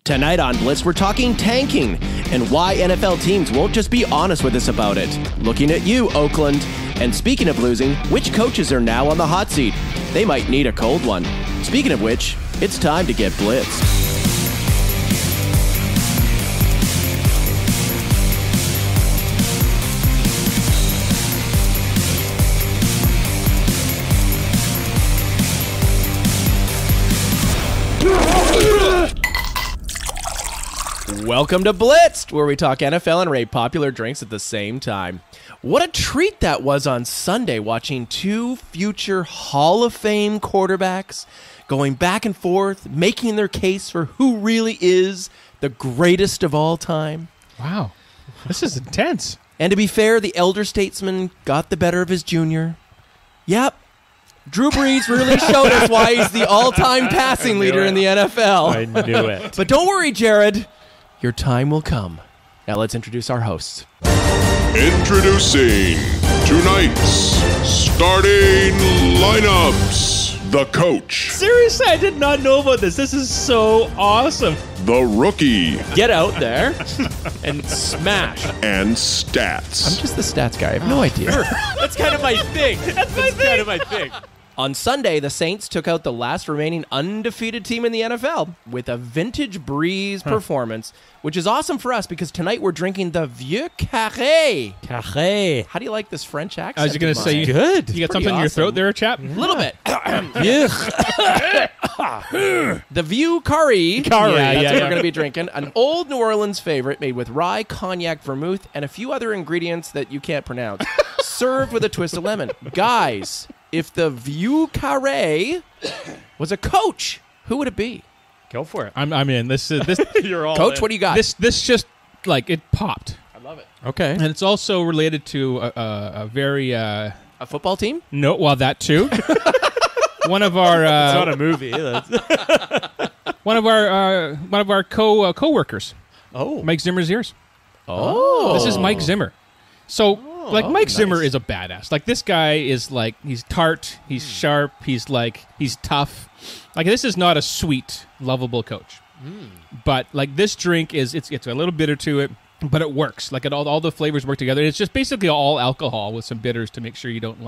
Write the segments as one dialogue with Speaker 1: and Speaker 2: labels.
Speaker 1: Tonight on Blitz, we're talking tanking and why NFL teams won't just be honest with us about it. Looking at you, Oakland. And speaking of losing, which coaches are now on the hot seat? They might need a cold one. Speaking of which, it's time to get blitzed. Welcome to Blitzed, where we talk NFL and rate popular drinks at the same time. What a treat that was on Sunday, watching two future Hall of Fame quarterbacks going back and forth, making their case for who really is the greatest of all time.
Speaker 2: Wow, this is intense.
Speaker 1: And to be fair, the elder statesman got the better of his junior. Yep. Drew Brees really showed us why he's the all-time passing leader in the NFL.
Speaker 3: I knew it.
Speaker 1: But don't worry, Jared. Your time will come. Now let's introduce our hosts.
Speaker 4: Introducing tonight's starting lineups. The coach.
Speaker 3: Seriously, I did not know about this. This is so awesome.
Speaker 4: The rookie.
Speaker 3: Get out there and smash.
Speaker 4: And stats.
Speaker 1: I'm just the stats guy. I have no idea.
Speaker 3: That's kind of my thing. That's kind of my thing.
Speaker 1: On Sunday, the Saints took out the last remaining undefeated team in the NFL with a vintage Breeze performance, which is awesome for us because tonight we're drinking the Vieux Caree.
Speaker 3: Caree.
Speaker 1: How do you like this French accent?
Speaker 2: I was going to say,
Speaker 3: good.
Speaker 2: You got something in your throat there, chap?
Speaker 1: A little bit. The Vieux Caree. That's what we're going to be drinking. An old New Orleans favorite made with rye, cognac, vermouth, and a few other ingredients that you can't pronounce. Served with a twist of lemon. Guys, if the Vieux Caree was a coach, who would it be?
Speaker 3: Go for it.
Speaker 2: I'm in. This.
Speaker 3: You're all
Speaker 1: Coach,
Speaker 3: in.
Speaker 1: what do you got?
Speaker 2: This just, like, it popped.
Speaker 1: I love it.
Speaker 3: Okay.
Speaker 2: And it's also related to a very...
Speaker 1: A football team?
Speaker 2: No, well, that too. One of our...
Speaker 3: It's not a movie.
Speaker 2: one of our co-workers.
Speaker 3: Oh.
Speaker 2: Mike Zimmer's ears.
Speaker 1: Oh.
Speaker 2: This is Mike Zimmer. So, Mike
Speaker 1: nice.
Speaker 2: Zimmer is a badass. Like, this guy is, like, he's tart, he's sharp, he's tough. Like, this is not a sweet, lovable coach. But, like, this drink it's a little bitter to it, but it works. Like, all the flavors work together. It's just basically all alcohol with some bitters to make sure you don't,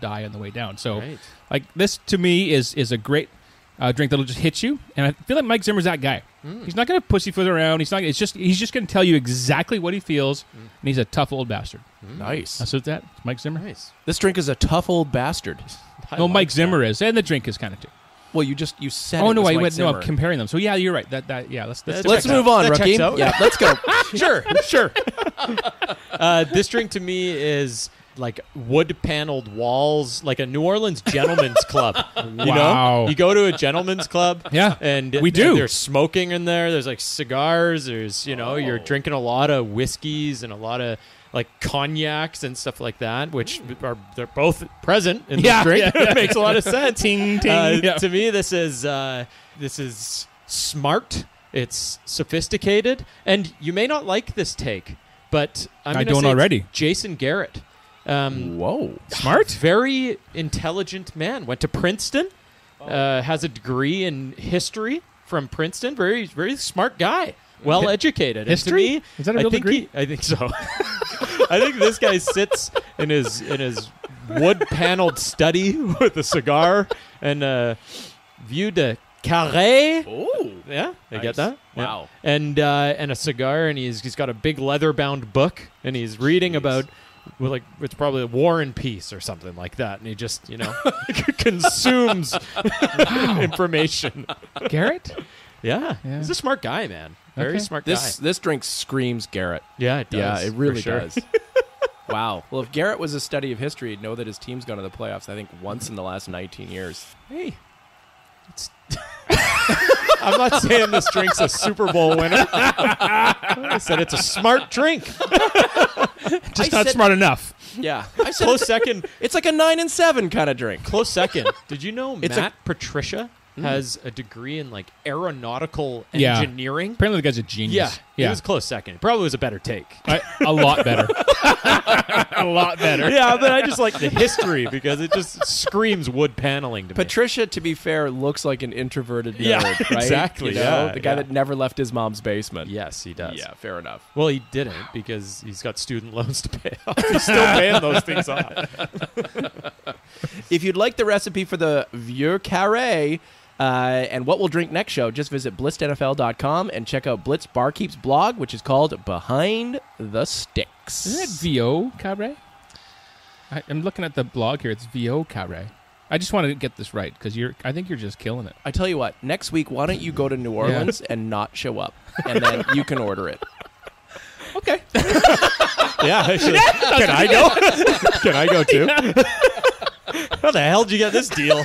Speaker 2: die on the way down. So, like, this, to me, is a great drink that'll just hit you. And I feel like Mike Zimmer's that guy. He's not going to pussyfoot around. He's just going to tell you exactly what he feels, and he's a tough old bastard.
Speaker 1: Nice.
Speaker 2: That's what that. Mike Zimmer.
Speaker 3: Nice.
Speaker 1: This drink is a tough old bastard.
Speaker 2: No, Mike Zimmer is, and the drink is kind of too.
Speaker 1: Well, you said.
Speaker 2: Oh
Speaker 1: it
Speaker 2: no,
Speaker 1: was
Speaker 2: wait,
Speaker 1: Mike
Speaker 2: no,
Speaker 1: Zimmer.
Speaker 2: I'm comparing them. So yeah, you're right.
Speaker 1: Let's move on,
Speaker 3: That
Speaker 1: rookie.
Speaker 3: checks out.
Speaker 1: Yeah, let's go.
Speaker 3: Sure. This drink to me is like wood-paneled walls, like a New Orleans gentleman's club. You know? You go to a gentleman's club,
Speaker 2: Yeah,
Speaker 3: and
Speaker 2: we do.
Speaker 3: There's smoking in there. There's like cigars. There's you're drinking a lot of whiskeys and a lot of like cognacs and stuff like that, which they're both present in this drink. It makes a lot of sense.
Speaker 2: Ting, ting.
Speaker 3: To me, this is smart. It's sophisticated, and you may not like this take, but I
Speaker 2: don't
Speaker 3: say
Speaker 2: already.
Speaker 3: It's Jason Garrett.
Speaker 1: Whoa.
Speaker 2: Smart.
Speaker 3: Very intelligent man. Went to Princeton. Has a degree in history from Princeton. Very, very smart guy. Well educated.
Speaker 2: History?
Speaker 3: And to me,
Speaker 2: Is that a real degree?
Speaker 3: I think so. I think this guy sits in his wood-paneled study with a cigar and a Vieux Caree.
Speaker 1: Oh.
Speaker 3: Yeah, I get that.
Speaker 1: Wow.
Speaker 3: Yeah. And a cigar, and he's got a big leather-bound book, and he's reading about. Well, like it's probably a War and Peace or something like that, and he just consumes information.
Speaker 2: Garrett.
Speaker 3: Yeah, he's a smart guy, man. Very smart guy.
Speaker 1: This drink screams Garrett.
Speaker 3: Yeah, it does.
Speaker 1: Yeah, it really
Speaker 3: for sure.
Speaker 1: does. Wow. Well, if Garrett was a study of history, he'd know that his team's gone to the playoffs, I think, once in the last 19 years.
Speaker 3: Hey, I'm not saying this drink's a Super Bowl winner. I said it's a smart drink.
Speaker 2: Just not smart enough.
Speaker 1: Yeah. I said
Speaker 3: Close second.
Speaker 1: it's like a 9 and 7 kind of drink.
Speaker 3: Close second. Did you know
Speaker 1: It's
Speaker 3: Matt Patricia has a degree in like aeronautical engineering?
Speaker 2: Apparently the guy's a genius.
Speaker 3: Yeah,
Speaker 2: Yeah.
Speaker 3: He was close second. It probably was a better take.
Speaker 2: A lot better. A lot better.
Speaker 3: Yeah, but I just like the history because it just screams wood paneling to me.
Speaker 1: Patricia, to be fair, looks like an introverted nerd,
Speaker 3: Yeah,
Speaker 1: right?
Speaker 3: exactly,
Speaker 1: You know?
Speaker 3: yeah,
Speaker 1: The guy
Speaker 3: yeah.
Speaker 1: that never left his mom's basement.
Speaker 3: Yes, he does.
Speaker 1: Yeah, fair enough.
Speaker 3: Well, he didn't because he's got student loans to pay off. He's still paying those things off.
Speaker 1: If you'd like the recipe for the Vieux Caree and what we'll drink next show, just visit blitzednfl.com and check out Blitz Barkeep's blog, which is called Behind the Sticks.
Speaker 2: Isn't it Vieux Caree? I'm looking at the blog here. It's Vieux Caree. I just want to get this right because I think you're just killing it.
Speaker 1: I tell you what, next week, why don't you go to New Orleans and not show up? And then you can order it.
Speaker 2: Okay.
Speaker 3: Yeah. Actually, can I go? Can I go too? How the hell did you get this deal?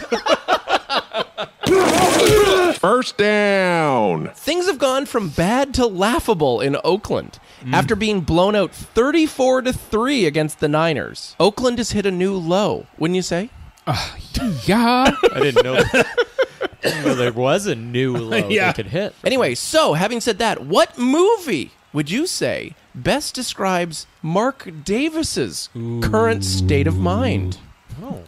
Speaker 4: First down.
Speaker 1: Things have gone from bad to laughable in Oakland. After being blown out 34-3 against the Niners, Oakland has hit a new low, wouldn't you say?
Speaker 2: Yeah.
Speaker 3: I didn't know well, there was a new low
Speaker 2: Yeah.
Speaker 3: they could hit.
Speaker 1: Anyway, so having said that, what movie would you say best describes Mark Davis's current state of mind?
Speaker 3: Oh.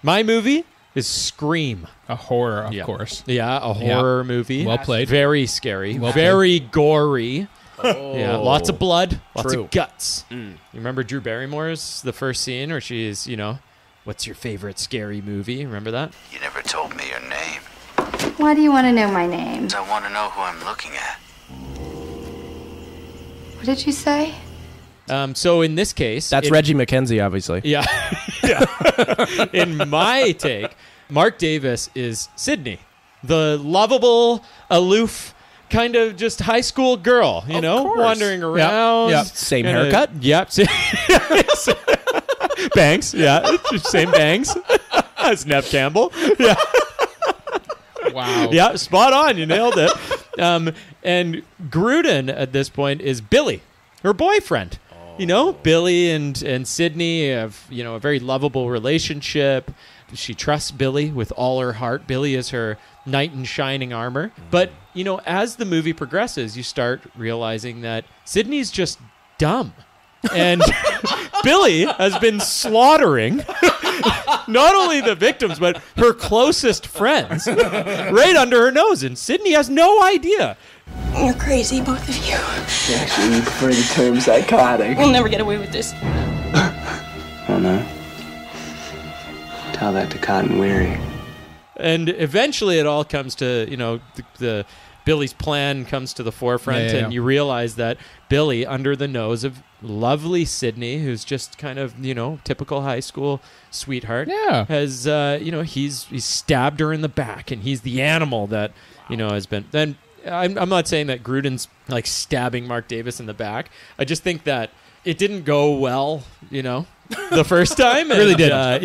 Speaker 3: My movie is Scream.
Speaker 2: A horror, of
Speaker 3: Yeah.
Speaker 2: course.
Speaker 3: Yeah, a horror movie.
Speaker 2: Well played.
Speaker 3: Very scary.
Speaker 2: Well
Speaker 3: very gory. Yeah, lots of blood. Lots
Speaker 1: True.
Speaker 3: of guts. You remember Drew Barrymore's the first scene where she's, what's your favorite scary movie? Remember that?
Speaker 5: You never told me your name.
Speaker 6: Why do you want to know my name?
Speaker 5: I want to know who I'm looking at.
Speaker 6: What did you say?
Speaker 3: So in this case...
Speaker 1: That's Reggie McKenzie, obviously.
Speaker 3: Yeah. Yeah. In my take, Mark Davis is Sydney, the lovable, aloof, kind of just high school girl,
Speaker 1: course.
Speaker 3: wandering around.
Speaker 2: Yep.
Speaker 1: Same
Speaker 3: Kinda-
Speaker 1: haircut?
Speaker 3: Yep. Bangs. Yeah. Same bangs as Nev Campbell. Yeah.
Speaker 2: Wow.
Speaker 3: Yeah. Spot on. You nailed it. And Gruden at this point is Billy, her boyfriend. Billy and Sydney have, a very lovable relationship. She trusts Billy with all her heart. Billy is her knight in shining armor. But, as the movie progresses, you start realizing that Sydney's just dumb. And Billy has been slaughtering not only the victims, but her closest friends right under her nose. And Sydney has no idea.
Speaker 7: You're crazy, both of you.
Speaker 8: Actually, you prefer the term psychotic.
Speaker 7: We'll never get away with this.
Speaker 8: Oh, no? Tell that to Cotton Weary.
Speaker 3: And eventually it all comes to, the Billy's plan comes to the forefront,
Speaker 2: Yeah.
Speaker 3: and you realize that Billy, under the nose of lovely Sydney, who's just kind of, typical high school sweetheart,
Speaker 2: Yeah.
Speaker 3: has, he's stabbed her in the back, and he's the animal that, has been... Then I'm not saying that Gruden's, like, stabbing Mark Davis in the back. I just think that it didn't go well, the first time.
Speaker 2: It really didn't.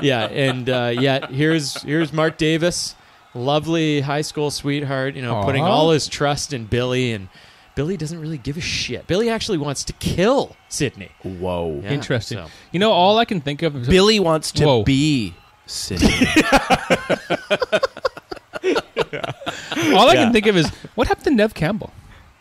Speaker 3: Yeah. And yet here's Mark Davis, lovely high school sweetheart, putting all his trust in Billy, and Billy doesn't really give a shit. Billy actually wants to kill Sydney.
Speaker 1: Whoa.
Speaker 3: Yeah,
Speaker 2: Interesting.
Speaker 3: so.
Speaker 2: All I can think of is...
Speaker 1: Billy wants to
Speaker 2: Whoa.
Speaker 1: be Sydney.
Speaker 2: All I can think of is, what happened to Nev Campbell?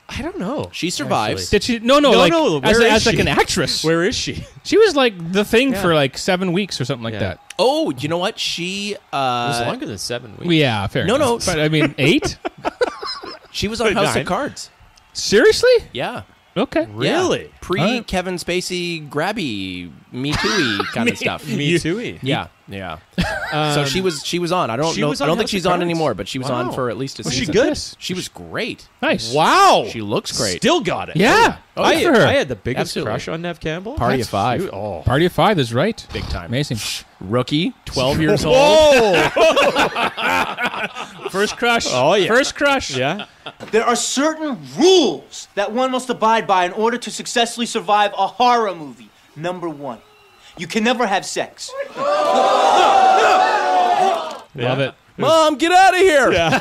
Speaker 3: I don't know.
Speaker 1: She survives.
Speaker 2: Did she? No,
Speaker 3: No,
Speaker 2: like,
Speaker 3: no,
Speaker 2: as,
Speaker 3: where is
Speaker 2: as like
Speaker 3: she?
Speaker 2: an actress.
Speaker 3: Where is she?
Speaker 2: She was like the thing
Speaker 3: Yeah.
Speaker 2: for like 7 weeks or something like
Speaker 3: Yeah.
Speaker 2: that.
Speaker 1: Oh, you know what? She
Speaker 3: It was longer than 7 weeks.
Speaker 2: Yeah, fair
Speaker 1: No,
Speaker 2: enough.
Speaker 1: no.
Speaker 2: But I mean, 8?
Speaker 1: she was on House
Speaker 3: 9.
Speaker 1: of Cards.
Speaker 2: Seriously?
Speaker 1: Yeah.
Speaker 2: Okay.
Speaker 3: Really?
Speaker 1: Yeah. Pre
Speaker 2: All right.
Speaker 1: Kevin Spacey grabby Me Too-y kind of stuff.
Speaker 3: Me too.
Speaker 1: Yeah. So she was on. I don't
Speaker 3: she
Speaker 1: know.
Speaker 3: was
Speaker 1: I
Speaker 3: on
Speaker 1: don't think
Speaker 3: House
Speaker 1: she's
Speaker 3: of
Speaker 1: on
Speaker 3: Cards?
Speaker 1: anymore, but she was on
Speaker 3: Wow.
Speaker 1: for at least a
Speaker 3: Was she
Speaker 1: season.
Speaker 3: good?
Speaker 1: She was great.
Speaker 2: Nice.
Speaker 3: Wow.
Speaker 1: She looks great.
Speaker 3: Still got it.
Speaker 2: Yeah. Oh,
Speaker 3: I,
Speaker 2: good for her.
Speaker 3: I had the biggest
Speaker 1: Absolutely.
Speaker 3: crush on Nev Campbell.
Speaker 1: Party
Speaker 3: That's
Speaker 1: of 5.
Speaker 3: cute. Oh.
Speaker 2: Party of 5 is right.
Speaker 1: Big time.
Speaker 2: Amazing.
Speaker 1: Rookie, 12 years old.
Speaker 3: Whoa.
Speaker 2: First crush.
Speaker 3: Oh, yeah.
Speaker 2: First crush.
Speaker 3: Yeah.
Speaker 9: There are certain rules that one must abide by in order to successfully survive a horror movie. Number 1, you can never have sex.
Speaker 2: Love it.
Speaker 1: Mom, get out of here.
Speaker 3: Yeah.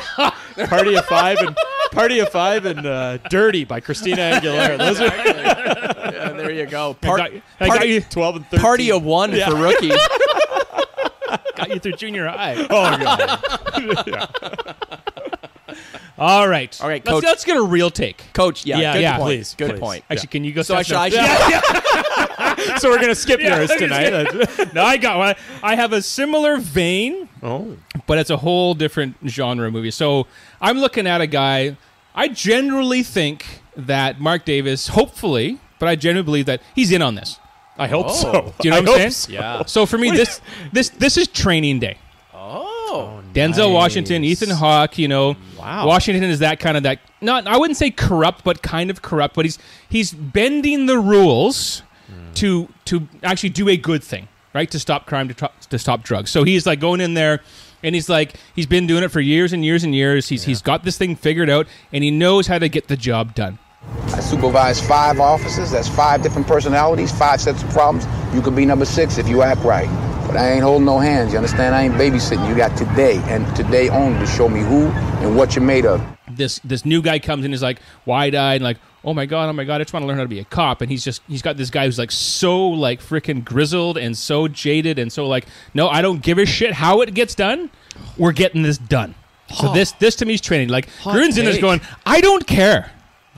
Speaker 3: Party of 5 and Dirty by Christina Aguilera. Those are
Speaker 1: Yeah, there you go.
Speaker 2: I got you
Speaker 3: 12 and 13.
Speaker 1: Party of 1 for Rookie.
Speaker 2: got you through junior high.
Speaker 3: Oh, God.
Speaker 2: All right.
Speaker 1: All right, Coach.
Speaker 2: Let's get a real take.
Speaker 1: Coach, good point.
Speaker 3: please,
Speaker 1: Good
Speaker 3: please.
Speaker 1: point.
Speaker 2: Actually, can you go?
Speaker 1: So I
Speaker 2: step
Speaker 1: should.
Speaker 3: So we're gonna skip yours tonight.
Speaker 2: No, I got one. I have a similar vein, but it's a whole different genre movie. So I'm looking at a guy. I generally think that Mark Davis, hopefully, but I genuinely believe that he's in on this.
Speaker 3: I hope so.
Speaker 2: Do you know what I'm saying?
Speaker 3: Yeah.
Speaker 2: So for me, this is training day.
Speaker 1: Oh.
Speaker 2: Denzel Washington, Ethan Hawke,
Speaker 3: Wow.
Speaker 2: Washington is that kind of that. Not, I wouldn't say corrupt, but kind of corrupt. But he's bending the rules to actually do a good thing, right? To stop crime, to stop drugs. So he's like going in there, and he's been doing it for years and years and years. He's got this thing figured out, and he knows how to get the job done.
Speaker 10: I supervise 5 officers. That's 5 different personalities, 5 sets of problems. You could be number 6 if you act right. But I ain't holding no hands, you understand? I ain't babysitting. You got today, and today only, to show me who and what you're made of.
Speaker 2: This new guy comes in, is like wide-eyed, and like, oh my god, I just want to learn how to be a cop. And he's got this guy who's like so like freaking grizzled and so jaded and so like, no, I don't give a shit how it gets done. We're getting this done. So this to me is training. Like Grun's in is going, I don't care.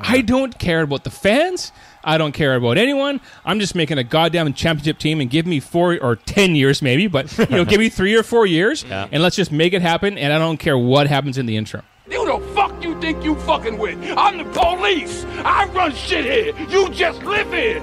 Speaker 2: I don't care about the fans. I don't care about anyone. I'm just making a goddamn championship team and give me 4 or 10 years maybe, but give me 3 or 4 years and let's just make it happen. And I don't care what happens in the interim.
Speaker 11: Who the fuck you think you fucking with? I'm the police. I run shit here. You just live here.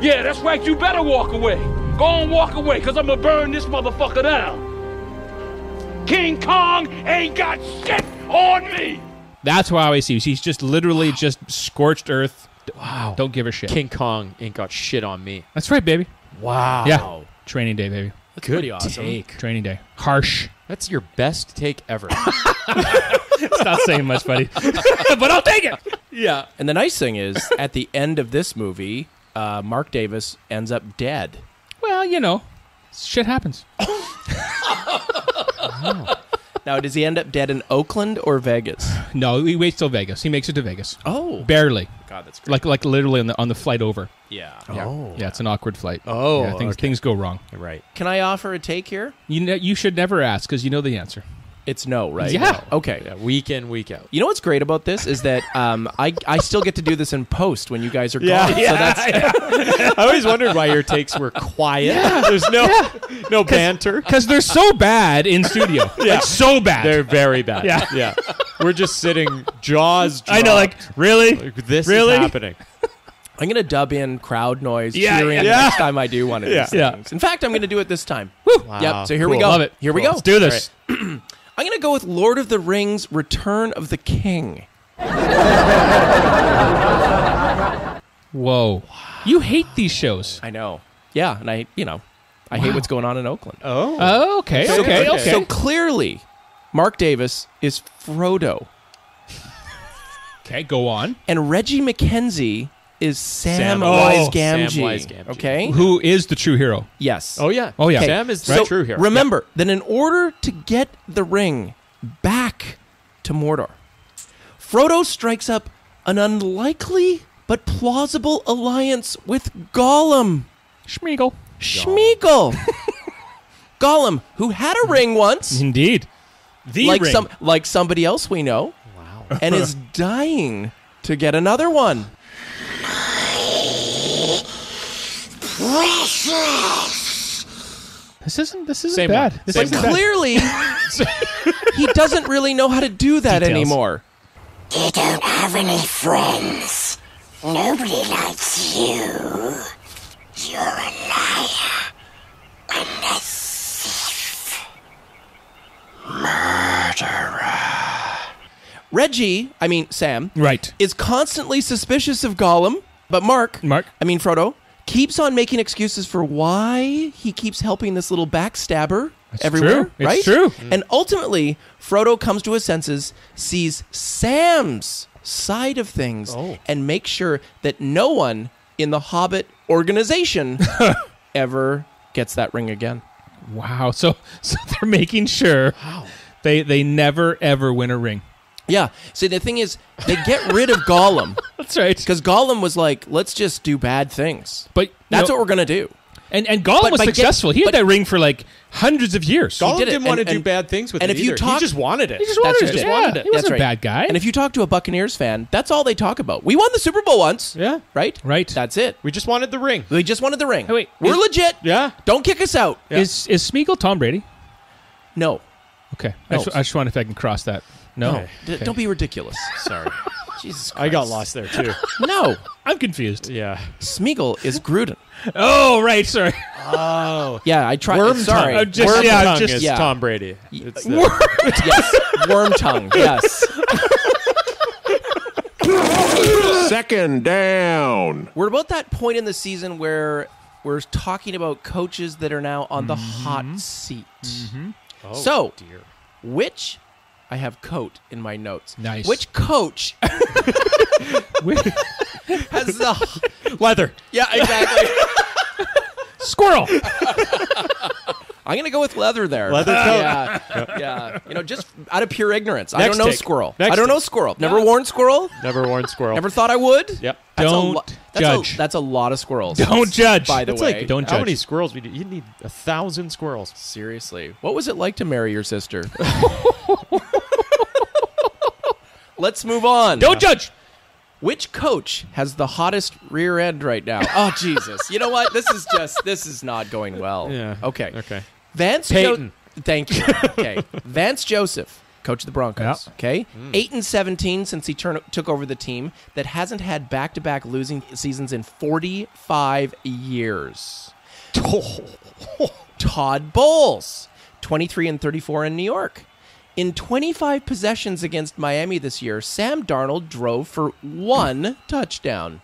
Speaker 11: Yeah, that's right. You better walk away. Go on, walk away, because I'm going to burn this motherfucker down. King Kong ain't got shit on me.
Speaker 2: That's how I see it. He's just literally just scorched earth.
Speaker 3: Wow.
Speaker 2: Don't give a shit.
Speaker 3: King Kong ain't got shit on me.
Speaker 2: That's right, baby.
Speaker 3: Wow.
Speaker 2: Yeah. Training day, baby.
Speaker 1: That's
Speaker 3: Good
Speaker 1: pretty awesome.
Speaker 3: take.
Speaker 2: Training day. Harsh.
Speaker 3: That's your best take ever.
Speaker 2: It's not saying much, buddy. But I'll take it.
Speaker 3: Yeah.
Speaker 1: And the nice thing is, at the end of this movie, Mark Davis ends up dead.
Speaker 2: Well, shit happens.
Speaker 1: Now, does he end up dead in Oakland or Vegas?
Speaker 2: No, he waits till Vegas. He makes it to Vegas.
Speaker 1: Oh.
Speaker 2: Barely.
Speaker 1: God, that's great.
Speaker 2: Like literally on the flight over.
Speaker 1: Yeah.
Speaker 2: Yeah, it's an awkward flight.
Speaker 3: Oh,
Speaker 2: yeah, things go wrong.
Speaker 3: Right.
Speaker 1: Can I offer a take here?
Speaker 2: You should never ask because you know the answer.
Speaker 1: It's no, right?
Speaker 2: Yeah.
Speaker 1: No. Okay.
Speaker 3: Yeah, week in, week out.
Speaker 1: You know what's great about this is that I still get to do this in post when you guys are gone.
Speaker 3: Yeah.
Speaker 1: So that's
Speaker 3: I always wondered why your takes were quiet. There's no banter.
Speaker 2: Because they're so bad in studio. Like, so bad.
Speaker 3: They're very bad.
Speaker 2: Yeah.
Speaker 3: We're just sitting jaws dropped.
Speaker 2: I know, like, really?
Speaker 3: Like, this
Speaker 2: Really?
Speaker 3: is happening.
Speaker 1: I'm going to dub in crowd noise
Speaker 2: Yeah,
Speaker 1: cheering
Speaker 2: yeah.
Speaker 1: next time I do one of these
Speaker 2: Yeah.
Speaker 1: things. In fact, I'm going to do it this time.
Speaker 3: Wow.
Speaker 1: Yep. So here we
Speaker 3: Cool.
Speaker 1: go.
Speaker 2: Love it.
Speaker 1: Here we
Speaker 2: Cool.
Speaker 1: go.
Speaker 2: Let's do this.
Speaker 1: I'm going to go with Lord of the Rings: Return of the King.
Speaker 2: Whoa. You hate these shows.
Speaker 1: I know. Yeah, and I hate what's going on in Oakland.
Speaker 2: Oh, okay.
Speaker 1: So clearly, Mark Davis is Frodo,
Speaker 2: Okay, go on.
Speaker 1: and Reggie McKenzie is Sam
Speaker 3: Sam
Speaker 1: Gamgee.
Speaker 3: Gamgee.
Speaker 1: Okay.
Speaker 2: Who is the true hero?
Speaker 1: Yes.
Speaker 3: Oh, yeah.
Speaker 2: Oh, yeah.
Speaker 3: Sam is the
Speaker 1: So
Speaker 3: true hero.
Speaker 1: remember that in order to get the ring back to Mordor, Frodo strikes up an unlikely but plausible alliance with Gollum.
Speaker 2: Schmeagol.
Speaker 1: Schmeagol. Gollum, who had a ring once,
Speaker 2: Indeed. The ring.
Speaker 1: like somebody else we know,
Speaker 3: Wow.
Speaker 1: and is dying to get another one.
Speaker 2: This isn't
Speaker 3: Same
Speaker 2: bad.
Speaker 3: one.
Speaker 2: This
Speaker 3: Same
Speaker 2: isn't
Speaker 3: one.
Speaker 2: bad.
Speaker 1: Clearly, he doesn't really know how to do that
Speaker 2: Details.
Speaker 1: anymore.
Speaker 7: You don't have any friends. Nobody likes you. You're a liar and a thief.
Speaker 1: Sam,
Speaker 2: Right.
Speaker 1: is constantly suspicious of Gollum, but Frodo, keeps on making excuses for why he keeps helping this little backstabber everywhere.
Speaker 2: true. It's
Speaker 1: Right?
Speaker 2: true.
Speaker 1: And ultimately, Frodo comes to his senses, sees Sam's side of things, and makes sure that no one in the Hobbit organization ever gets that ring again.
Speaker 2: Wow. So they're making sure they never, ever win a ring.
Speaker 1: Yeah. See, the thing is, they get rid of Gollum
Speaker 2: That's right.
Speaker 1: because Gollum was like, let's just do bad things.
Speaker 2: But
Speaker 1: That's what we're going to do.
Speaker 2: And Gollum was successful. He had that ring for like hundreds of years.
Speaker 3: Gollum
Speaker 1: did it.
Speaker 3: didn't want to
Speaker 1: And-
Speaker 3: do bad things with
Speaker 1: and
Speaker 3: it
Speaker 1: if you
Speaker 3: either.
Speaker 1: talk-
Speaker 3: He just wanted it.
Speaker 2: He just wanted it.
Speaker 3: Just
Speaker 2: Yeah,
Speaker 3: wanted it.
Speaker 2: He wasn't
Speaker 1: That's
Speaker 2: a
Speaker 1: right.
Speaker 2: bad guy.
Speaker 1: And if you talk to a Buccaneers fan, that's all they talk about. We won the Super Bowl once.
Speaker 3: Yeah.
Speaker 1: Right?
Speaker 2: Right.
Speaker 1: That's it.
Speaker 3: We just wanted the ring.
Speaker 1: We just wanted the ring.
Speaker 2: Hey, wait,
Speaker 1: We're
Speaker 2: is-
Speaker 1: legit.
Speaker 3: Yeah.
Speaker 1: Don't kick us out.
Speaker 3: Yeah.
Speaker 2: Is Smeagol Tom Brady?
Speaker 1: No.
Speaker 2: Okay.
Speaker 1: No.
Speaker 2: I just wonder if I can cross that. No.
Speaker 3: Okay.
Speaker 2: Okay.
Speaker 1: Don't be ridiculous.
Speaker 3: Sorry.
Speaker 1: Jesus Christ.
Speaker 3: I got lost there too.
Speaker 1: No.
Speaker 2: I'm confused.
Speaker 3: Yeah.
Speaker 1: Smeagol is Gruden.
Speaker 2: Oh, right. Sorry.
Speaker 3: Oh.
Speaker 1: Yeah, I tried.
Speaker 3: Worm
Speaker 1: Sorry.
Speaker 3: tongue.
Speaker 2: just-
Speaker 3: Worm
Speaker 2: yeah,
Speaker 3: tongue
Speaker 2: just-
Speaker 3: is
Speaker 1: yeah.
Speaker 3: Tom Brady. It's the-
Speaker 1: Yes. Worm tongue. Yes.
Speaker 4: Second down.
Speaker 1: We're about that point in the season where we're talking about coaches that are now on the hot seat.
Speaker 3: Oh,
Speaker 1: So,
Speaker 3: dear.
Speaker 1: which I have coat in my notes.
Speaker 2: Nice.
Speaker 1: Which coach has the
Speaker 3: Leather.
Speaker 1: Yeah, exactly.
Speaker 2: Squirrel.
Speaker 1: I'm going to go with leather there.
Speaker 3: Leather coat.
Speaker 1: Yeah. Yeah. You know, just out of pure ignorance. I
Speaker 3: Next
Speaker 1: don't know
Speaker 3: take.
Speaker 1: squirrel.
Speaker 3: Next
Speaker 1: I don't know
Speaker 3: take.
Speaker 1: squirrel. Never worn squirrel.
Speaker 3: Never worn squirrel.
Speaker 1: Never thought I would.
Speaker 3: Yep.
Speaker 1: That's
Speaker 2: Don't judge.
Speaker 1: That's a lot of squirrels.
Speaker 2: Don't judge.
Speaker 1: By the
Speaker 3: That's
Speaker 1: way.
Speaker 3: like
Speaker 2: Don't
Speaker 3: how
Speaker 2: judge.
Speaker 3: many squirrels we do? You need 1,000 squirrels.
Speaker 1: Seriously. What was it like to marry your sister? Let's move on.
Speaker 2: Don't judge.
Speaker 1: Which coach has the hottest rear end right now? Oh, Jesus. You know what? This is not going well.
Speaker 3: Yeah.
Speaker 1: Okay.
Speaker 3: Okay.
Speaker 1: Vance
Speaker 3: Peyton.
Speaker 1: Thank you. Okay. Vance Joseph, coach of the Broncos.
Speaker 2: Yeah.
Speaker 1: Okay. 8-17 since he took over the team that hasn't had back-to-back losing seasons in 45 years. Todd Bowles, 23-34 in New York. In 25 possessions against Miami this year, Sam Darnold drove for 1 touchdown.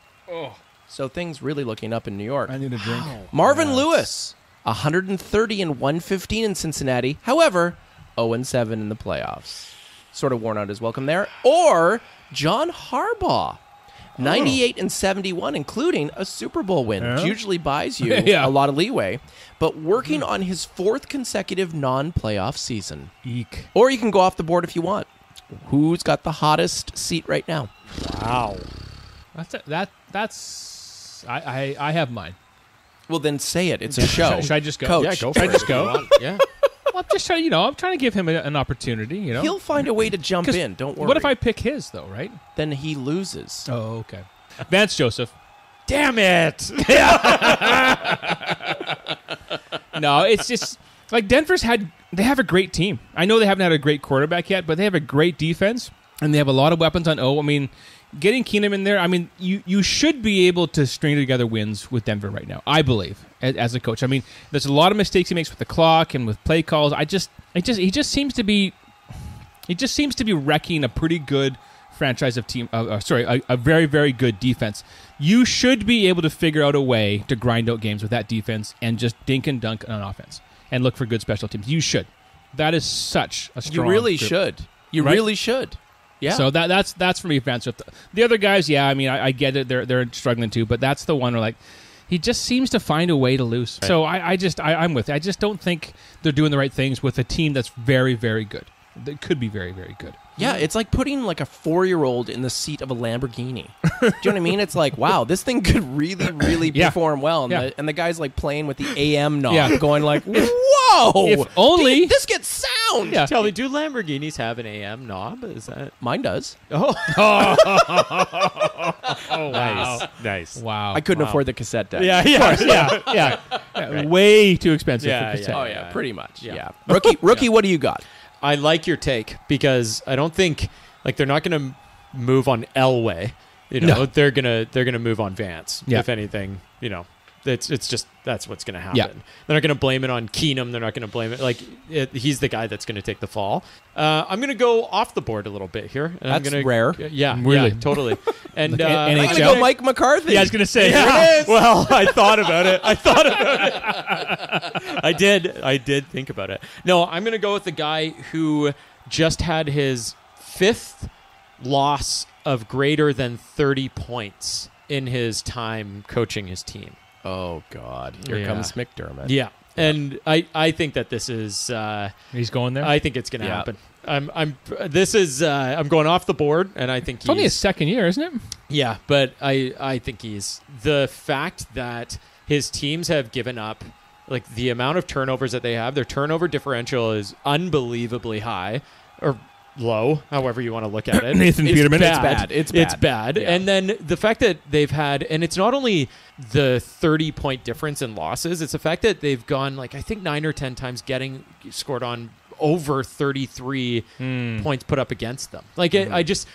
Speaker 1: So things really looking up in New York.
Speaker 2: I need a drink.
Speaker 1: Marvin Lewis, 130-115 in Cincinnati. However, 0-7 in the playoffs. Sort of worn out his welcome there. Or John Harbaugh, 98-71, including a Super Bowl win, which usually buys you
Speaker 2: Yeah.
Speaker 1: a lot of leeway. But working on his 4th consecutive non-playoff season.
Speaker 2: Eek.
Speaker 1: Or you can go off the board if you want. Who's got the hottest seat right now?
Speaker 3: Wow.
Speaker 2: That's I have mine.
Speaker 1: Well, then say it. It's a show.
Speaker 2: Should I just go?
Speaker 1: Coach.
Speaker 3: Yeah, go
Speaker 2: Should
Speaker 3: for
Speaker 2: I
Speaker 3: it
Speaker 2: just
Speaker 3: if you
Speaker 2: go?
Speaker 3: want. Yeah.
Speaker 2: Well, I'm just trying. I'm trying to give him an opportunity.
Speaker 1: He'll find a way to jump
Speaker 2: 'Cause
Speaker 1: in. Don't worry.
Speaker 2: What if I pick his though? Right?
Speaker 1: Then he loses.
Speaker 2: Oh, okay. Vance Joseph.
Speaker 3: Damn it.
Speaker 2: No, it's just like they have a great team. I know they haven't had a great quarterback yet, but they have a great defense and they have a lot of weapons on O. I mean, getting Keenum in there, I mean, you should be able to string together wins with Denver right now, I believe, as a coach. I mean, there's a lot of mistakes he makes with the clock and with play calls. He just seems to be wrecking a pretty good franchise of team. A very, very good defense. You should be able to figure out a way to grind out games with that defense and just dink and dunk on offense and look for good special teams. You should. That is such a strong
Speaker 1: You really
Speaker 2: group.
Speaker 1: should. You
Speaker 2: Right?
Speaker 1: really should. Yeah.
Speaker 2: So that's for me, Vance. The other guys, yeah, I mean, I get it. They're struggling too, but that's the one where he just seems to find a way to lose. Right. So I'm with it. I just don't think they're doing the right things with a team that's very, very good. That could be very, very good.
Speaker 1: Yeah, it's like putting like a 4-year-old in the seat of a Lamborghini. Do you know what I mean? It's like, wow, this thing could really, really
Speaker 2: Yeah.
Speaker 1: perform well. And, the guy's like playing with the AM knob,
Speaker 2: Yeah.
Speaker 1: going like, whoa!
Speaker 2: If only...
Speaker 1: This gets sound!
Speaker 2: Yeah.
Speaker 3: Tell me, do Lamborghinis have an AM knob? Is that...
Speaker 1: Mine does.
Speaker 3: Oh.
Speaker 2: Oh, wow.
Speaker 3: Nice. Nice.
Speaker 2: Wow.
Speaker 1: I couldn't afford the cassette deck.
Speaker 2: Yeah.
Speaker 3: Right.
Speaker 2: Way too expensive
Speaker 3: Yeah,
Speaker 2: for cassette.
Speaker 1: Oh, yeah, pretty much.
Speaker 3: Yeah.
Speaker 1: Yeah. Rookie, what do you got?
Speaker 3: I like your take because I don't think they're not going to move on Elway.
Speaker 2: No.
Speaker 3: They're gonna move on Vance.
Speaker 2: Yeah.
Speaker 3: If anything, it's just that's what's going to happen.
Speaker 2: Yeah.
Speaker 3: They're not going to blame it on Keenum. They're not going to blame it he's the guy that's going to take the fall. I'm going to go off the board a little bit here. And
Speaker 1: That's
Speaker 3: I'm gonna,
Speaker 1: rare.
Speaker 3: Yeah,
Speaker 2: Really?
Speaker 3: yeah, totally. And
Speaker 2: Like
Speaker 3: I'm
Speaker 1: I'm
Speaker 2: NHL?
Speaker 1: going to go Mike McCarthy.
Speaker 2: Yeah, I was going to say.
Speaker 3: yeah. Well, I thought about it. I did think about it. No, I'm going to go with the guy who just had his 5th loss of greater than 30 points in his time coaching his team.
Speaker 1: Oh, God. Here
Speaker 3: Yeah.
Speaker 1: comes McDermott.
Speaker 3: Yeah. And I think that this is
Speaker 2: He's going there?
Speaker 3: I think it's going to
Speaker 1: Yeah.
Speaker 3: happen. I'm going off the board, and I think
Speaker 2: It's only his second year, isn't it?
Speaker 3: yeah, but I think he's the fact that his teams have given up, like the amount of turnovers that they have, their turnover differential is unbelievably high, or low, however you want to look at it.
Speaker 2: Nathan Peterman.
Speaker 3: It's bad.
Speaker 1: Yeah.
Speaker 3: And then the fact that they've had, and it's not only the 30-point difference in losses, it's the fact that they've gone, like, I think 9 or 10 times scored on over 33 points put up against them. Like, I just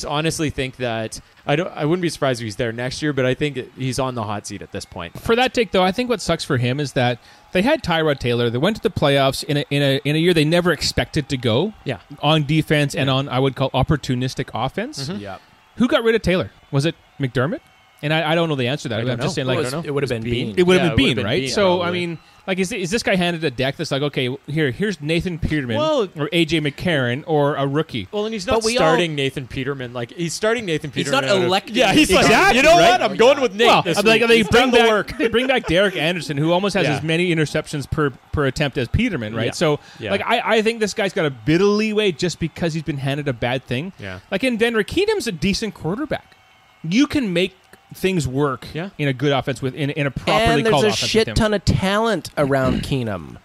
Speaker 3: honestly think that I wouldn't be surprised if he's there next year, but I think he's on the hot seat at this point.
Speaker 2: For that take, though, I think what sucks for him is that they had Tyrod Taylor. They went to the playoffs in a year they never expected to go.
Speaker 3: Yeah.
Speaker 2: On defense and on, I would call, opportunistic offense.
Speaker 3: Mm-hmm.
Speaker 1: Yeah.
Speaker 2: Who got rid of Taylor? Was it McDermott? And I don't know the answer to that. I'm just saying, like,
Speaker 1: it would have been Bean.
Speaker 2: It would have been Bean,
Speaker 3: been
Speaker 2: right?
Speaker 3: Bean,
Speaker 2: So,
Speaker 3: probably.
Speaker 2: I mean, like, is this guy handed a deck that's like, okay, here's Nathan Peterman or A.J. McCarron or a rookie?
Speaker 3: Well, and he's not starting Nathan Peterman. Like, he's starting Nathan
Speaker 1: He's
Speaker 3: Peterman.
Speaker 1: not electing.
Speaker 3: Yeah, he's like,
Speaker 2: Exactly,
Speaker 3: you know
Speaker 2: right?
Speaker 3: what? I'm going with Nate.
Speaker 2: Well,
Speaker 3: this
Speaker 2: like,
Speaker 3: week.
Speaker 2: they
Speaker 3: He's
Speaker 2: bring
Speaker 3: done the
Speaker 2: back
Speaker 3: work.
Speaker 2: they bring back Derek Anderson, who almost has as many interceptions per attempt as Peterman, right?
Speaker 3: Yeah.
Speaker 2: So,
Speaker 3: Yeah.
Speaker 2: like, I think this guy's got a bit of leeway just because he's been handed a bad thing.
Speaker 3: Yeah.
Speaker 2: Like in Denver, Keenum's a decent quarterback. You can make things work in a good offense in a properly
Speaker 1: and
Speaker 2: called
Speaker 1: there's a
Speaker 2: offense.
Speaker 1: shit
Speaker 2: with him.
Speaker 1: ton of talent around Keenum.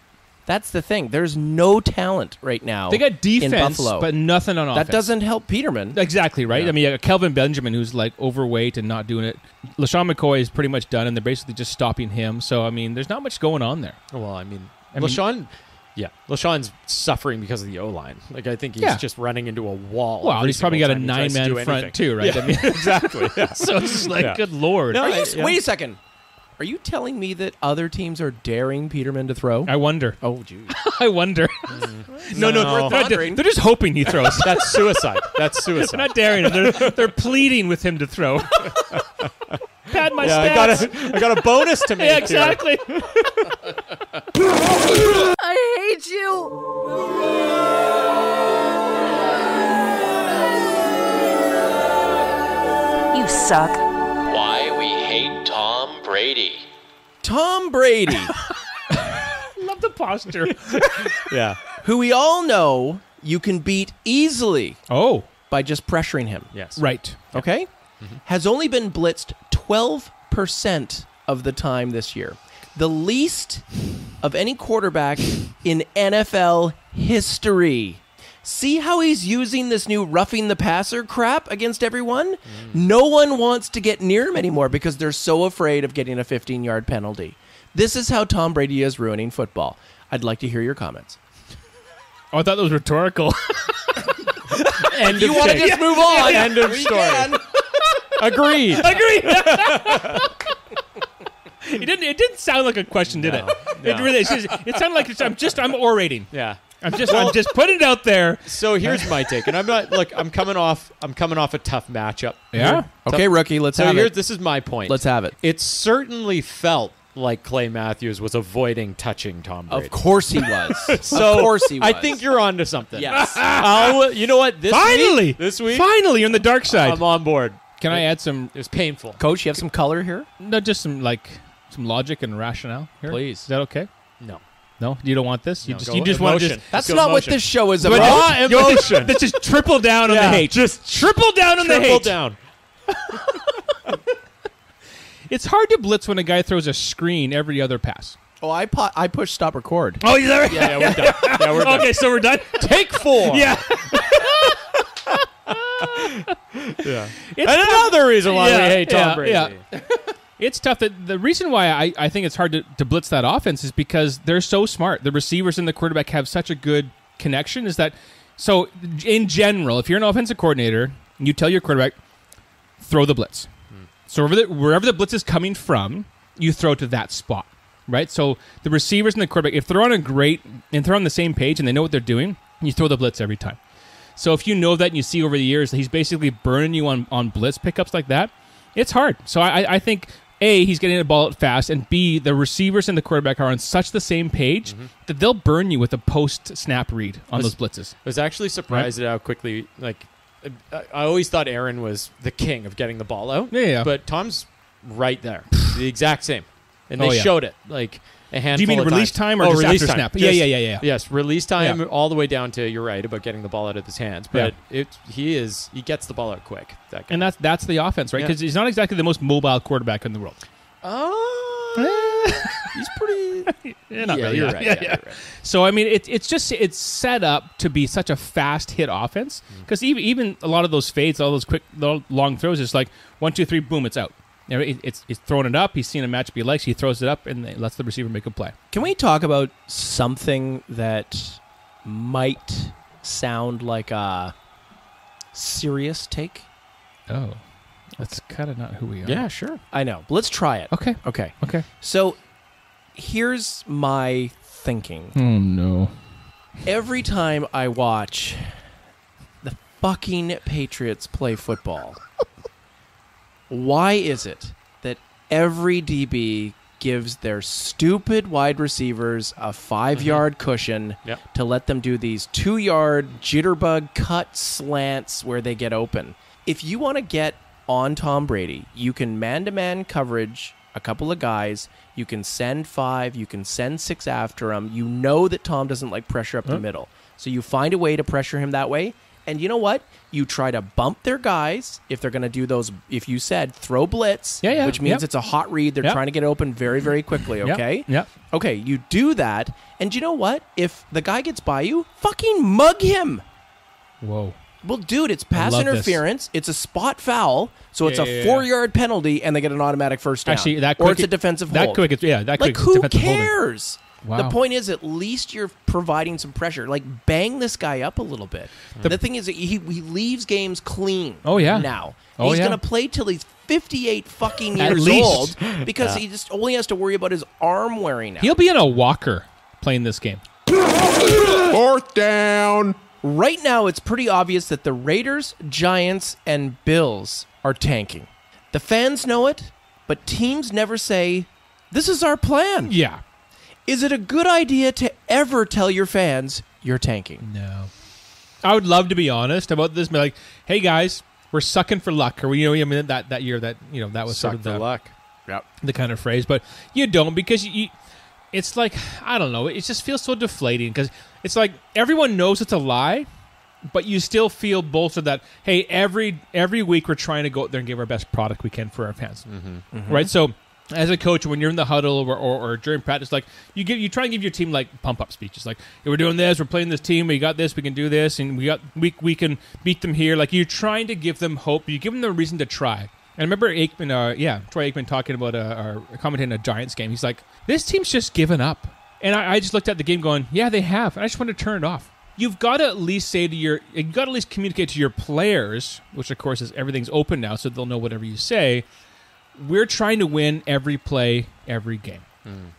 Speaker 1: That's the thing. There's no talent right now.
Speaker 2: They got defense,
Speaker 1: in Buffalo,
Speaker 2: but nothing on offense.
Speaker 1: that doesn't help Peterman.
Speaker 2: Exactly, right?
Speaker 3: Yeah.
Speaker 2: I mean, Kelvin Benjamin, who's like overweight and not doing it. LaShawn McCoy is pretty much done, and they're basically just stopping him. So, I mean, there's not much going on there.
Speaker 3: Well, I mean, LaShawn's suffering because of the O-line. Like, I think he's just running into a wall.
Speaker 2: Well,
Speaker 3: every
Speaker 2: he's probably
Speaker 3: single
Speaker 2: got a
Speaker 3: time he tries to
Speaker 2: 9-man
Speaker 3: do
Speaker 2: front
Speaker 3: anything.
Speaker 2: too, right?
Speaker 3: Yeah.
Speaker 2: I mean,
Speaker 3: Exactly. Yeah.
Speaker 2: so it's just like, good lord.
Speaker 3: No,
Speaker 1: Wait a second. Are you telling me that other teams are daring Peterman to throw?
Speaker 2: I wonder.
Speaker 1: Oh, geez.
Speaker 2: I wonder. No, they're just hoping he throws.
Speaker 3: That's suicide. That's suicide.
Speaker 2: They're not daring him. They're pleading with him to throw. Pad my stats.
Speaker 3: I got a bonus to make.
Speaker 2: Yeah, exactly.
Speaker 12: I hate you. You suck.
Speaker 13: Why we hate Tom Brady.
Speaker 1: Tom Brady,
Speaker 2: Love the posture.
Speaker 3: Yeah.
Speaker 1: who we all know you can beat easily
Speaker 2: Oh,
Speaker 1: by just pressuring him.
Speaker 3: Yes.
Speaker 2: right.
Speaker 1: Okay? Has only been blitzed 12% of the time this year. The least of any quarterback in NFL history. See how he's using this new roughing the passer crap against everyone? No one wants to get near him anymore because they're so afraid of getting a 15-yard penalty. This is how Tom Brady is ruining football. I'd like to hear your comments.
Speaker 2: Oh, I thought that was rhetorical.
Speaker 3: End
Speaker 1: You
Speaker 3: of
Speaker 1: want to
Speaker 3: take.
Speaker 1: just move on?
Speaker 3: End of
Speaker 1: We
Speaker 3: story.
Speaker 1: can.
Speaker 3: Agreed.
Speaker 2: It didn't sound like a question, did it?
Speaker 3: No.
Speaker 2: It really. It sounded like I'm orating.
Speaker 3: Yeah.
Speaker 2: I'm just putting it out there.
Speaker 3: So here's my take, and I'm not. Look, I'm coming off a tough matchup.
Speaker 2: Yeah.
Speaker 1: Okay, rookie, let's
Speaker 3: So
Speaker 1: have it.
Speaker 3: this is my point.
Speaker 1: Let's have it.
Speaker 3: It certainly felt like Clay Matthews was avoiding touching Tom Brady.
Speaker 1: Of course he was.
Speaker 3: So
Speaker 1: of course he was.
Speaker 3: I think you're onto something.
Speaker 1: Yes.
Speaker 3: You know what?
Speaker 2: Finally,
Speaker 3: this week,
Speaker 2: finally, you're on the dark side.
Speaker 3: I'm on board.
Speaker 2: Can I add some?
Speaker 3: It was painful.
Speaker 1: Coach, you have some color here?
Speaker 2: No, just some logic and rationale here.
Speaker 1: Please.
Speaker 2: Is that okay?
Speaker 3: No.
Speaker 2: No, you don't want this. You
Speaker 3: No,
Speaker 2: just
Speaker 3: go
Speaker 2: you just want to
Speaker 3: emotion.
Speaker 2: just.
Speaker 1: That's
Speaker 3: Let's go
Speaker 1: not what
Speaker 3: emotion.
Speaker 1: this show is
Speaker 2: But
Speaker 1: about.
Speaker 3: emotion.
Speaker 2: Let's just triple down on the hate.
Speaker 3: Just
Speaker 2: triple down on the
Speaker 3: triple
Speaker 2: hate.
Speaker 3: down.
Speaker 2: It's hard to blitz when a guy throws a screen every other pass.
Speaker 1: Oh, I pushed stop record.
Speaker 2: Oh, is that right?
Speaker 3: Yeah, we're done. Yeah, we're done.
Speaker 2: Okay, so we're done.
Speaker 3: Take 4.
Speaker 2: Yeah.
Speaker 3: Yeah.
Speaker 2: It's
Speaker 3: Another reason why we hate Tom Brady.
Speaker 2: Yeah. It's tough. That the reason why I think it's hard to blitz that offense is because they're so smart. The receivers and the quarterback have such a good connection. Is that so? In general, if you're an offensive coordinator, you tell your quarterback, throw the blitz. So wherever the blitz is coming from, you throw to that spot, right? So the receivers and the quarterback, if they're on they're on the same page and they know what they're doing, you throw the blitz every time. So if you know that and you see over the years that he's basically burning you on blitz pickups like that, it's hard. So I think, A, he's getting the ball out fast, and B, the receivers and the quarterback are on such the same page that they'll burn you with a post-snap read on those blitzes.
Speaker 3: I was actually surprised at how quickly, I always thought Aaron was the king of getting the ball out.
Speaker 2: Yeah.
Speaker 3: But Tom's right there. The exact same. And they
Speaker 2: Oh, yeah.
Speaker 3: showed it, a handful
Speaker 2: Do you mean
Speaker 3: of
Speaker 2: release
Speaker 3: times.
Speaker 2: time or just
Speaker 3: release
Speaker 2: after
Speaker 3: time.
Speaker 2: snap?
Speaker 3: Just-
Speaker 2: Yeah.
Speaker 3: Yes, release time
Speaker 2: Yeah.
Speaker 3: all the way down to, you're right, about getting the ball out of his hands. But he gets the ball out quick. That guy.
Speaker 2: And that's the offense, right?
Speaker 3: Yeah.
Speaker 2: Because he's not exactly the most mobile quarterback in the world.
Speaker 3: Oh.
Speaker 1: He's pretty.
Speaker 2: Not
Speaker 3: Yeah,
Speaker 2: really.
Speaker 3: you're right. Yeah, you're right.
Speaker 2: So I mean, it's set up to be such a fast hit offense because even a lot of those fades, all those quick, long throws, it's like 1, 2, 3, boom, it's out. You know, it's throwing it up. He's seen a matchup he likes. He throws it up and lets the receiver make a play.
Speaker 1: Can we talk about something that might sound like a serious take?
Speaker 2: Oh, that's kind of not who we are.
Speaker 3: Yeah, sure.
Speaker 1: I know. But let's try it.
Speaker 2: Okay.
Speaker 1: Okay. So here's my thinking.
Speaker 2: Oh no.
Speaker 1: Every time I watch the fucking Patriots play football, why is it that every DB gives their stupid wide receivers a 5-yard cushion to let them do these 2-yard jitterbug cut slants where they get open? If you want to get on Tom Brady, you can man-to-man coverage a couple of guys. You can send 5. You can send 6 after him. You know that Tom doesn't like pressure up the middle. So you find a way to pressure him that way. And you know what? You try to bump their guys if they're going to do those. If you said throw blitz, which means it's a hot read. They're trying to get open very, very quickly, okay?
Speaker 2: Yeah.
Speaker 1: Okay, you do that. And you know what? If the guy gets by you, fucking mug him.
Speaker 2: Whoa.
Speaker 1: Well, dude, it's pass
Speaker 2: love
Speaker 1: interference. It's a spot foul, so it's a 4-yard penalty, and they get an automatic first down.
Speaker 2: Actually, that
Speaker 1: or
Speaker 2: quick,
Speaker 1: it's a defensive
Speaker 2: that
Speaker 1: hold.
Speaker 2: quick, that
Speaker 1: like,
Speaker 2: quick.
Speaker 1: who
Speaker 2: defensive holding.
Speaker 1: cares?
Speaker 2: Wow.
Speaker 1: The point is, at least you're providing some pressure. Like, bang this guy up a little bit. The thing is, he leaves games clean.
Speaker 2: Oh, yeah.
Speaker 1: Now
Speaker 2: Oh,
Speaker 1: he's
Speaker 2: yeah.
Speaker 1: going to play till he's 58 fucking
Speaker 2: At
Speaker 1: years
Speaker 2: least.
Speaker 1: old because he just only has to worry about his arm wearing out.
Speaker 2: He'll be in a walker playing this game.
Speaker 4: 4th down.
Speaker 1: Right now, it's pretty obvious that the Raiders, Giants, and Bills are tanking. The fans know it, but teams never say, "This is our plan."
Speaker 2: Yeah.
Speaker 1: Is it a good idea to ever tell your fans you're tanking?
Speaker 2: No. I would love to be honest about this. Be like, hey guys, we're sucking for luck, or I mean that year that that was sort of the
Speaker 3: luck.
Speaker 1: Yep.
Speaker 2: The kind of phrase, but you don't because you it's like I don't know. It just feels so deflating because it's like everyone knows it's a lie, but you still feel bolstered that hey, every week we're trying to go out there and give our best product we can for our fans, right? So. As a coach, when you're in the huddle or during practice, like you try and give your team like pump up speeches, like hey, we're doing this, we're playing this team, we got this, we can do this, and we can beat them here. Like you're trying to give them hope, you give them the reason to try. And I remember Troy Aikman talking about commentating a Giants game. He's like, this team's just given up, and I just looked at the game going, yeah, they have, and I just want to turn it off. You've got to at least communicate to your players, which of course is everything's open now, so they'll know whatever you say. We're trying to win every play, every game.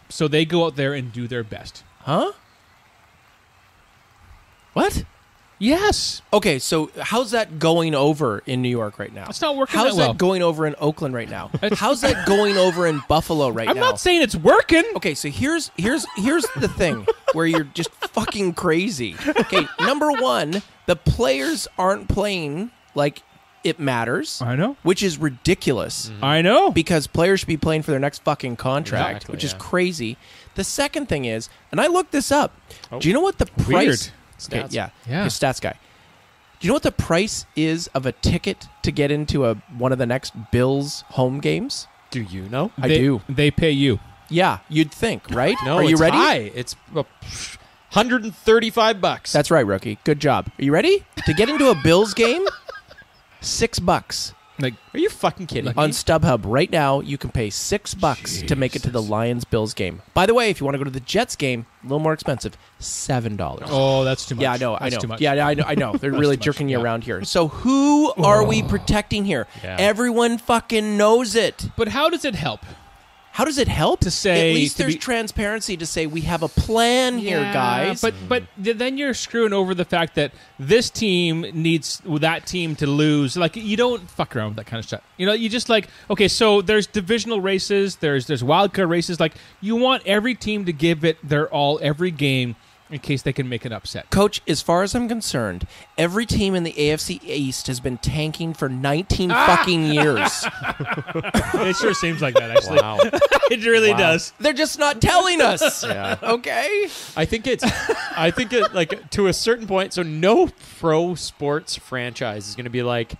Speaker 2: So they go out there and do their best.
Speaker 1: Huh? What?
Speaker 2: Yes.
Speaker 1: Okay, so how's that going over in New York right now?
Speaker 2: It's not working
Speaker 1: How's
Speaker 2: that well.
Speaker 1: going over in Oakland right now? How's that going over in Buffalo right now?
Speaker 2: I'm not saying it's working.
Speaker 1: Okay, so here's the thing where you're just fucking crazy. Okay, number one, the players aren't playing like it matters.
Speaker 2: I know.
Speaker 1: Which is ridiculous.
Speaker 2: I know.
Speaker 1: Because players should be playing for their next fucking contract,
Speaker 3: Exactly,
Speaker 1: which is
Speaker 3: yeah.
Speaker 1: crazy. The second thing is, and I looked this up. Do you know what the price...
Speaker 2: Weird.
Speaker 1: Okay,
Speaker 3: Stats.
Speaker 1: yeah.
Speaker 2: Yeah.
Speaker 1: Your stats guy. Do you know what the price is of a ticket to get into one of the next Bills home games?
Speaker 3: Do you know?
Speaker 1: I do.
Speaker 2: They pay you.
Speaker 1: Yeah, you'd think, right?
Speaker 3: No,
Speaker 1: Are you
Speaker 3: it's
Speaker 1: ready?
Speaker 3: high. It's $135.
Speaker 1: That's right, rookie. Good job. Are you ready? To get into a Bills game, $6.
Speaker 2: Like,
Speaker 3: Are you fucking kidding
Speaker 1: On
Speaker 3: me?
Speaker 1: StubHub right now, you can pay $6 to make it to the Lions-Bills game. By the way, if you want to go to the Jets game, a little more expensive, $7.
Speaker 2: oh, that's too much.
Speaker 1: Yeah, I know.
Speaker 2: That's too much.
Speaker 1: Yeah, I know. They're really jerking you around here. So who are we protecting here?
Speaker 3: Yeah.
Speaker 1: Everyone fucking knows it.
Speaker 2: But how does it help?
Speaker 1: How does it help?
Speaker 2: To say-
Speaker 1: At least
Speaker 2: to
Speaker 1: there's
Speaker 2: be-
Speaker 1: transparency to say we have a plan here, guys.
Speaker 2: But then you're screwing over the fact that this team needs that team to lose. Like you don't fuck around with that kind of stuff. You just like okay. So there's divisional races. There's wildcard races. Like you want every team to give it their all every game in case they can make an upset.
Speaker 1: Coach, as far as I'm concerned, every team in the AFC East has been tanking for 19 fucking years.
Speaker 2: It sure seems like that. Actually,
Speaker 3: Wow.
Speaker 2: it really does.
Speaker 1: They're just not telling us.
Speaker 3: Yeah.
Speaker 1: Okay?
Speaker 3: I think it like to a certain point. So no pro sports franchise is going to be like,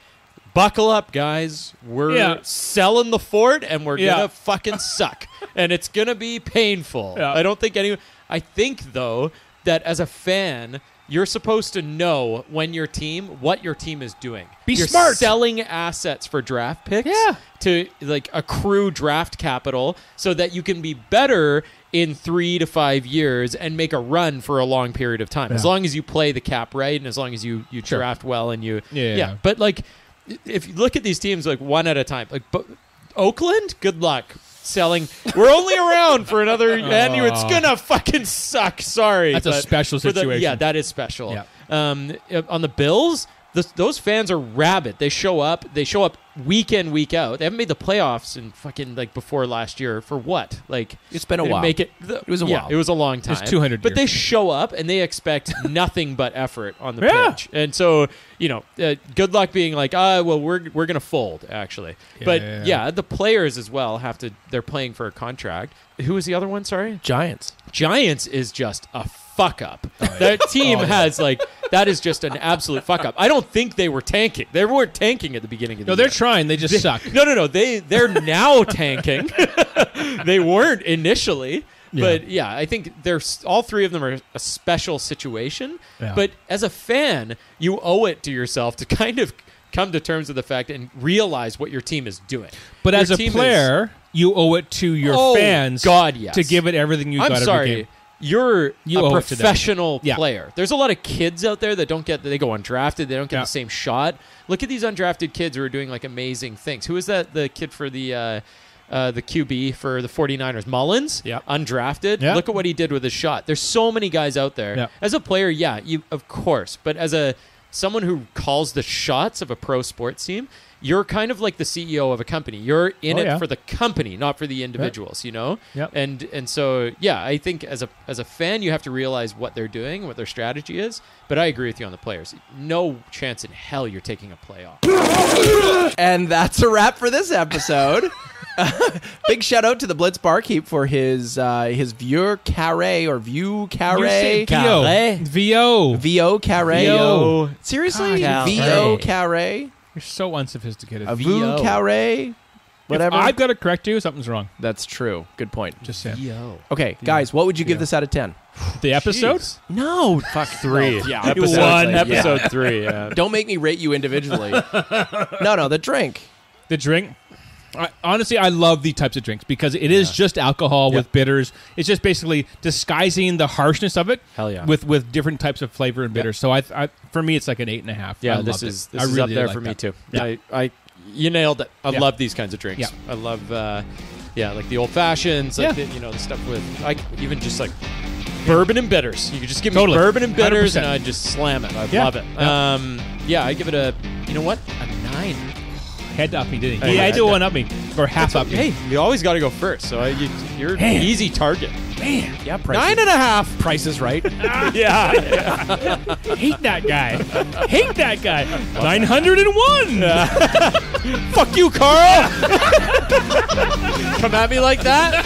Speaker 3: buckle up, guys. We're selling the fort, and we're gonna fucking suck, and it's gonna be painful.
Speaker 2: Yeah.
Speaker 3: I don't think anyone. I think though that as a fan, you're supposed to know what your team is doing. You're
Speaker 2: smart.
Speaker 3: Selling assets for draft picks to like accrue draft capital so that you can be better in 3 to 5 years and make a run for a long period of time. As long as you play the cap right and as long as you draft well and you But like if you look at these teams like one at a time, like Oakland, good luck. Selling, we're only around for another, and it's gonna fucking suck. Sorry,
Speaker 2: that's a special situation.
Speaker 3: That is special.
Speaker 2: Yeah.
Speaker 3: On the Bills, those fans are rabid. They show up week in, week out. They haven't made the playoffs in fucking like before last year. For what? Like
Speaker 1: it's been a while.
Speaker 3: It
Speaker 1: was a while.
Speaker 3: It was a long time.
Speaker 2: It's 200
Speaker 3: But
Speaker 2: years.
Speaker 3: they show up and they expect nothing but effort on the pitch. And so good luck being like, well, we're gonna fold actually. But the players as well they're playing for a contract. Who was the other one? Sorry,
Speaker 1: Giants.
Speaker 3: Giants is just a fuck up. That team has that is just an absolute fuck up. I don't think they were tanking. They weren't tanking at the beginning of the year.
Speaker 2: No, they're trying. They just suck.
Speaker 3: No. They're now tanking. They weren't initially. But I think all three of them are a special situation. Yeah. But as a fan, you owe it to yourself to kind of come to terms with the fact and realize what your team is doing.
Speaker 2: But as a player, you owe it to your fans to give it everything you got every game.
Speaker 3: You're a professional player. There's a lot of kids out there that they go undrafted. They don't get the same shot. Look at these undrafted kids who are doing like amazing things. Who is that? The kid for the QB for the 49ers, Mullens, undrafted. Yeah. Look at what he did with his shot. There's so many guys out there. Yeah. As a player, you of course, but as someone who calls the shots of a pro sports team, you're kind of like the CEO of a company. You're in it for the company, not for the individuals, you know?
Speaker 2: Yep.
Speaker 3: And so, I think as a fan, you have to realize what they're doing, what their strategy is. But I agree with you on the players. No chance in hell you're taking a playoff.
Speaker 1: And that's a wrap for this episode. Big shout out to the Blitz Barkeep for his Vieux Caree or Vieux Caree. Vieux Caree. Seriously? Vieux Caree?
Speaker 2: You're so unsophisticated.
Speaker 1: Vieux Caree? Whatever.
Speaker 2: If I've got to correct you, something's wrong.
Speaker 1: That's true. Good point.
Speaker 2: Just saying.
Speaker 1: Okay, guys, what would you give this out of 10?
Speaker 2: The episode?
Speaker 1: Jeez. No. Fuck
Speaker 3: 3.
Speaker 1: Yeah.
Speaker 3: Episode 3,
Speaker 1: Don't make me rate you individually. No, the drink.
Speaker 2: The drink? Honestly, I love these types of drinks because it is just alcohol with bitters. It's just basically disguising the harshness of it with different types of flavor and bitters. So for me, it's like an 8.5.
Speaker 3: Yeah, this is up there for me too. Yeah. You nailed it. I love these kinds of drinks.
Speaker 2: Yeah.
Speaker 3: I love like the old fashions, like the stuff with even just like bourbon and bitters. You could just give me bourbon and bitters 100%. And I'd just slam it. I love it. I give it a 9.
Speaker 2: Head up me, didn't he? He had to one up me or half up me.
Speaker 3: Hey, you always got to go first, so you're an easy target.
Speaker 2: Man,
Speaker 1: yeah,
Speaker 3: 9.5.
Speaker 1: Price is right.
Speaker 2: Yeah. Hate that guy. 901.
Speaker 3: Fuck you, Carl. Come at me like that.